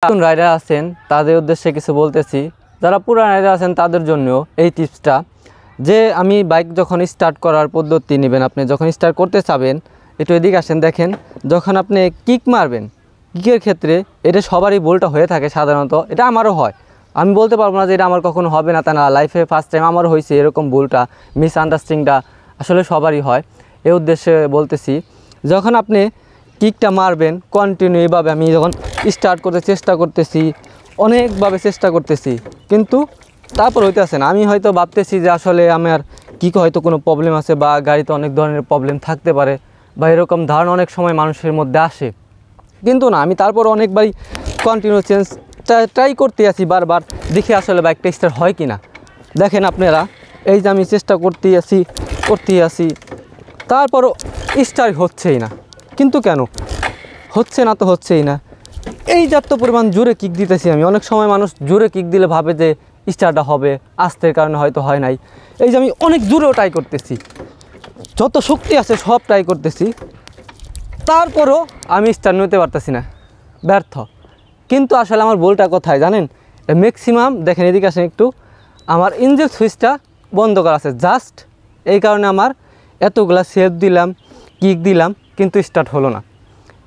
নতুন রাইডার আছেন তাদের উদ্দেশ্যে কিছু বলতেছি, যারা পুরান রাইডার আছেন তাদের জন্য এই টিপসটা যে আমি বাইক যখন স্টার্ট করার পদ্ধতি নেবেন, আপনি যখন স্টার্ট করতে চাবেন একটু এদিকে আসেন, দেখেন যখন আপনি কিক মারবেন, কিকের ক্ষেত্রে এটা সবারই ভুলটা হয়ে থাকে সাধারণত, এটা আমারও হয়। আমি বলতে পারবো না যে এটা আমার কখনো হবে না, তা না, লাইফে ফার্স্ট টাইম আমারও হয়েছে এরকম ভুলটা, মিসআন্ডারস্ট্যান্ডিংটা আসলে সবারই হয়। এই উদ্দেশ্যে বলতেছি, যখন আপনি কিকটা মারবেন কন্টিনিউ এইভাবে, আমি যখন স্টার্ট করতে চেষ্টা করতেছি, অনেকভাবে চেষ্টা করতেছি, কিন্তু তারপর হইতেছে না। আমি হয়তো ভাবতেছি যে আসলে আমার কিক হয়তো কোনো প্রবলেম আছে বা গাড়িতে অনেক ধরনের প্রবলেম থাকতে পারে বা এরকম ধারণা অনেক সময় মানুষের মধ্যে আসে, কিন্তু না, আমি তারপর অনেকবারই কন্টিনিউ ট্রাই করতে আছি বারবার, দেখি আসলে বাইকটা স্টার্ট হয় কি না। দেখেন আপনারা, এই যে আমি চেষ্টা করতেই আছি, তারপরও স্টার্ট হচ্ছেই না। কিন্তু কেন হচ্ছে না? তো হচ্ছেই না। এই যত পরিমাণ জোরে কিক দিতেছি আমি, অনেক সময় মানুষ জোরে কিক দিলে ভাবে যে স্টার্টটা হবে, আস্তের কারণে হয়তো হয় নাই। এই যে আমি অনেক জোরেও ট্রাই করতেছি, যত শক্তি আছে সব ট্রাই করতেছি, তারপরও আমি স্টার্ট নিতে পারতেছি না, ব্যর্থ। কিন্তু আসলে আমার ভুলটা কোথায় জানেন? ম্যাক্সিমাম দেখেন, এদিকে আসেন একটু, আমার ইঞ্জিন সুইচটা বন্ধ করা আছে জাস্ট, এই কারণে আমার এতগুলা সেফ দিলাম, কিক দিলাম, কিন্তু স্টার্ট হলো না।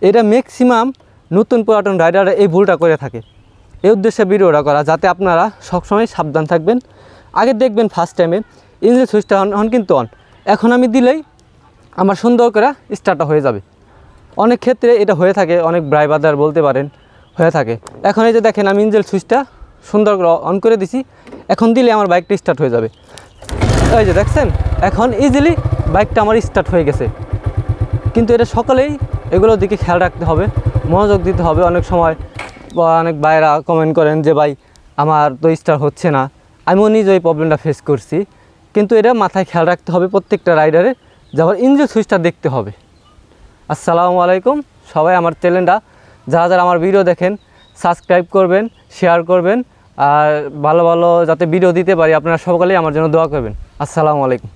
এটা ম্যাক্সিমাম নতুন পুরাতন রাইডাররা এই ভুলটা করে থাকে। এই উদ্দেশ্যে ভিডিওটা করা, যাতে আপনারা সবসময় সাবধান থাকবেন। আগে দেখবেন ফার্স্ট টাইমে ইঞ্জিন সুইচটা অন কিন্তু অন, এখন আমি দিলেই আমার সুন্দর করে স্টার্টটা হয়ে যাবে। অনেক ক্ষেত্রে এটা হয়ে থাকে, অনেক ড্রাইভারদের বলতে পারেন হয়ে থাকে। এখন এই যে দেখেন, আমি ইঞ্জিন সুইচটা সুন্দর করে অন করে দিছি, এখন দিলে আমার বাইকটা স্টার্ট হয়ে যাবে। এই যে দেখছেন, এখন ইজিলি বাইকটা আমার স্টার্ট হয়ে গেছে। কিন্তু এটা সকলেই এগুলোর দিকে খেয়াল রাখতে হবে, মনোযোগ দিতে হবে। অনেক সময় অনেক ভাইরা কমেন্ট করেন যে ভাই আমার তো স্টার্ট হচ্ছে না, আমিও নিজে এই প্রবলেমটা ফেস করছি। কিন্তু এটা মাথায় খেয়াল রাখতে হবে প্রত্যেকটা রাইডারে, যে আবার ইঞ্জিন সুইচটা দেখতে হবে। আসসালামু আলাইকুম সবাই, আমার চ্যানেলটা যারা আমার ভিডিও দেখেন সাবস্ক্রাইব করবেন, শেয়ার করবেন, আর ভালো ভালো যাতে ভিডিও দিতে পারি আপনারা সকলেই আমার জন্য দোয়া করবেন। আসসালামু আলাইকুম।